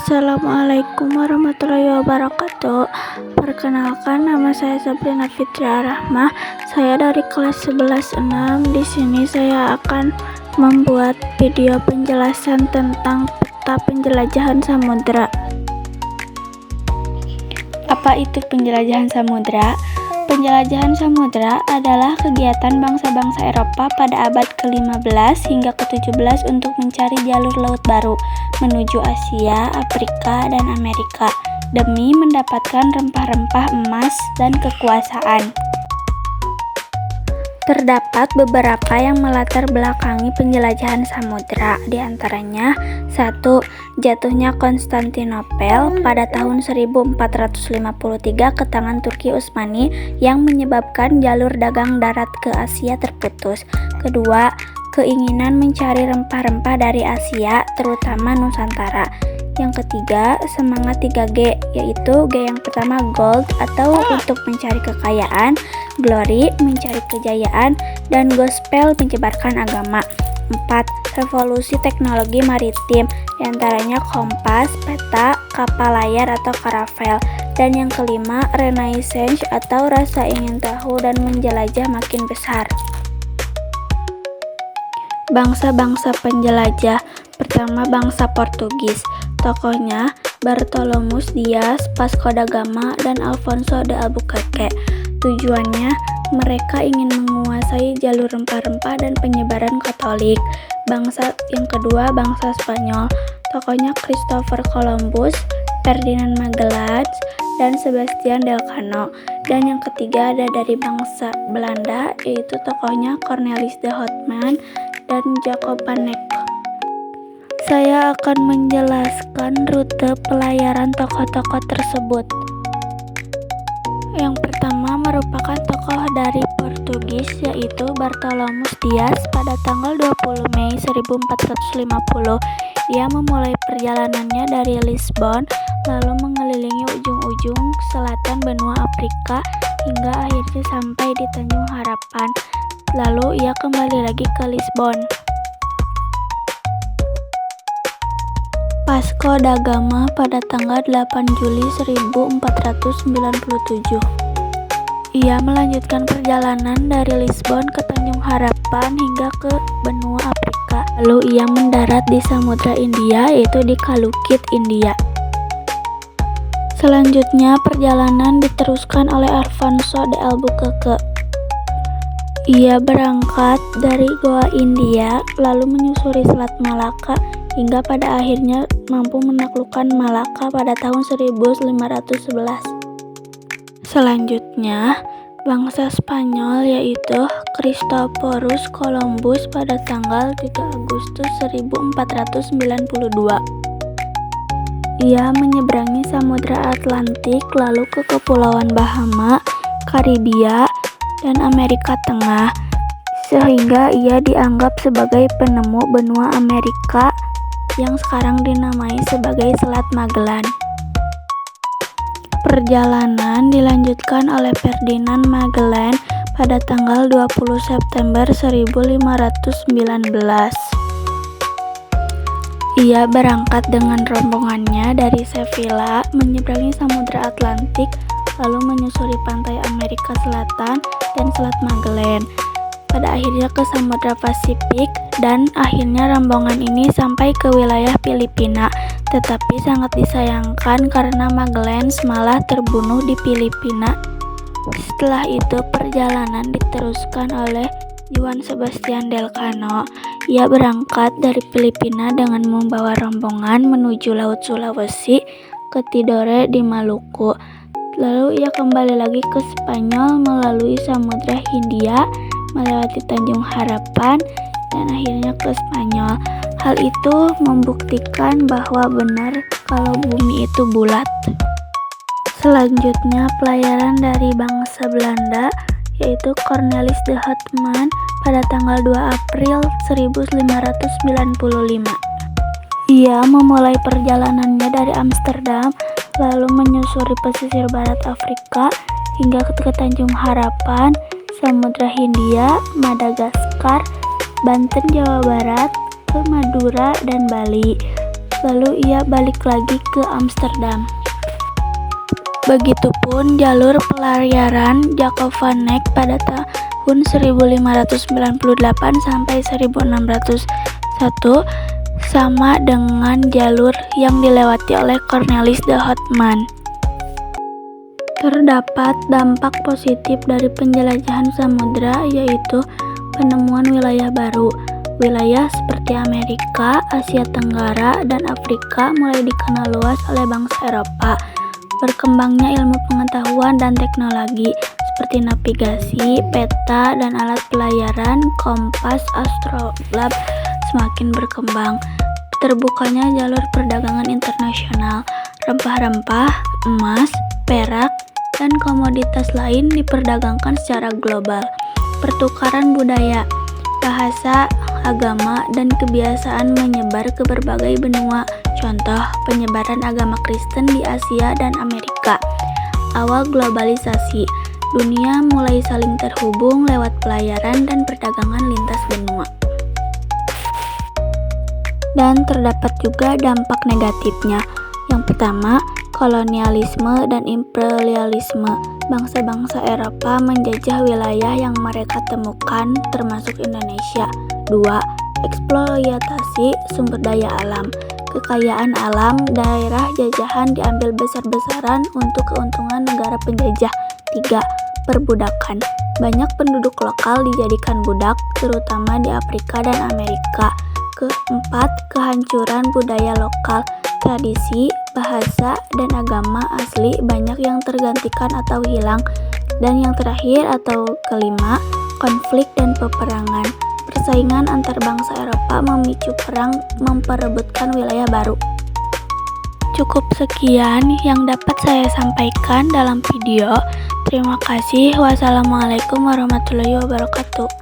Assalamualaikum warahmatullahi wabarakatuh. Perkenalkan, nama saya Sabrina Fitria Rahmah. Saya dari kelas 11-6. Di sini saya akan membuat video penjelasan tentang peta penjelajahan samudra. Apa itu penjelajahan samudra? Penjelajahan samudra adalah kegiatan bangsa-bangsa Eropa pada abad ke-15 hingga ke-17 untuk mencari jalur laut baru menuju Asia, Afrika, dan Amerika demi mendapatkan rempah-rempah emas dan kekuasaan. Terdapat beberapa yang melatar belakangi penjelajahan samudra, di antaranya 1. Jatuhnya Konstantinopel pada tahun 1453 ke tangan Turki Utsmani yang menyebabkan jalur dagang darat ke Asia terputus. Kedua, keinginan mencari rempah-rempah dari Asia, terutama Nusantara. Yang ketiga, semangat 3G, yaitu G yang pertama gold atau untuk mencari kekayaan, glory mencari kejayaan, dan gospel menyebarkan agama. 4. Revolusi teknologi maritim, diantaranya kompas, peta, kapal layar atau karavel. Dan yang kelima, Renaissance atau rasa ingin tahu dan menjelajah makin besar. Bangsa-bangsa penjelajah. Pertama, bangsa Portugis. Tokohnya Bartolomeus Dias, Vasco da Gama, dan Alfonso de Albuquerque. Tujuannya, mereka ingin menguasai jalur rempah-rempah dan penyebaran Katolik. Bangsa yang kedua, bangsa Spanyol. Tokohnya Christopher Columbus, Ferdinand Magellan, dan Sebastian Elcano. Dan yang ketiga ada dari bangsa Belanda, yaitu tokohnya Cornelis de Houtman dan Jacob van Eyck. Saya akan menjelaskan rute pelayaran tokoh-tokoh tersebut. Yang pertama merupakan tokoh dari Portugis, yaitu Bartolomeus Dias pada tanggal 20 Mei 1450. Ia memulai perjalanannya dari Lisbon, lalu mengelilingi ujung-ujung selatan benua Afrika hingga akhirnya sampai di Tanjung Harapan. Lalu ia kembali lagi ke Lisbon. Vasco da Gama pada tanggal 8 Juli 1497. Ia melanjutkan perjalanan dari Lisbon ke Tanjung Harapan hingga ke benua Afrika. Lalu ia mendarat di Samudra India, yaitu di Kalukit, India. Selanjutnya perjalanan diteruskan oleh Alfonso de Albuquerque. Ia berangkat dari Goa, India, lalu menyusuri Selat Malaka hingga pada akhirnya mampu menaklukkan Malaka pada tahun 1511. Selanjutnya, bangsa Spanyol yaitu Christophorus Columbus pada tanggal 3 Agustus 1492. Ia menyeberangi Samudra Atlantik lalu ke Kepulauan Bahama, Karibia, dan Amerika Tengah, sehingga ia dianggap sebagai penemu benua Amerika yang sekarang dinamai sebagai Selat Magellan. Perjalanan dilanjutkan oleh Ferdinand Magellan pada tanggal 20 September 1519. Ia berangkat dengan rombongannya dari Sevilla, menyeberangi Samudra Atlantik, lalu menyusuri pantai Amerika Selatan dan Selat Magellan. Pada akhirnya ke Samudra Pasifik, dan akhirnya rombongan ini sampai ke wilayah Filipina. Tetapi sangat disayangkan karena Magellan malah terbunuh di Filipina. Setelah itu perjalanan diteruskan oleh Juan Sebastian Elcano. Ia berangkat dari Filipina dengan membawa rombongan menuju Laut Sulawesi ke Tidore di Maluku. Lalu ia kembali lagi ke Spanyol melalui Samudra Hindia, melewati Tanjung Harapan, dan akhirnya ke Spanyol. Hal itu membuktikan bahwa benar kalau bumi itu bulat. Selanjutnya pelayaran dari bangsa Belanda, yaitu Cornelis de Houtman pada tanggal 2 April 1595. Ia memulai perjalanannya dari Amsterdam, lalu menyusuri pesisir barat Afrika hingga ke Tanjung Harapan, Samudra Hindia, Madagaskar, Banten, Jawa Barat, ke Madura dan Bali. lalu ia balik lagi ke Amsterdam. Begitupun jalur pelayaran Jakovanek pada tahun 1598 sampai 1601 sama dengan jalur yang dilewati oleh Cornelis de Houtman. Terdapat dampak positif dari penjelajahan samudra, yaitu penemuan wilayah baru. Wilayah seperti Amerika, Asia Tenggara, dan Afrika mulai dikenal luas oleh bangsa Eropa. Berkembangnya ilmu pengetahuan dan teknologi seperti navigasi, peta, dan alat pelayaran, kompas, astrolab semakin berkembang. Terbukanya jalur perdagangan internasional, rempah-rempah, emas, perak, dan komoditas lain diperdagangkan secara global. Pertukaran budaya, bahasa, agama, dan kebiasaan menyebar ke berbagai benua. Contoh, penyebaran agama Kristen di Asia dan Amerika. Awal globalisasi, dunia mulai saling terhubung lewat pelayaran dan perdagangan lintas benua. Dan terdapat juga dampak negatifnya. Yang pertama, kolonialisme dan imperialisme. Bangsa-bangsa Eropa menjajah wilayah yang mereka temukan, termasuk Indonesia. 2. Eksploitasi sumber daya alam. Kekayaan alam daerah jajahan diambil besar-besaran untuk keuntungan negara penjajah. 3. Perbudakan. Banyak penduduk lokal dijadikan budak, terutama di Afrika dan Amerika. Keempat, kehancuran budaya lokal. Tradisi, bahasa, dan agama asli banyak yang tergantikan atau hilang. Dan yang terakhir atau kelima, konflik dan peperangan. Persaingan antar bangsa Eropa memicu perang memperebutkan wilayah baru. Cukup sekian yang dapat saya sampaikan dalam video. Terima kasih. Wassalamualaikum warahmatullahi wabarakatuh.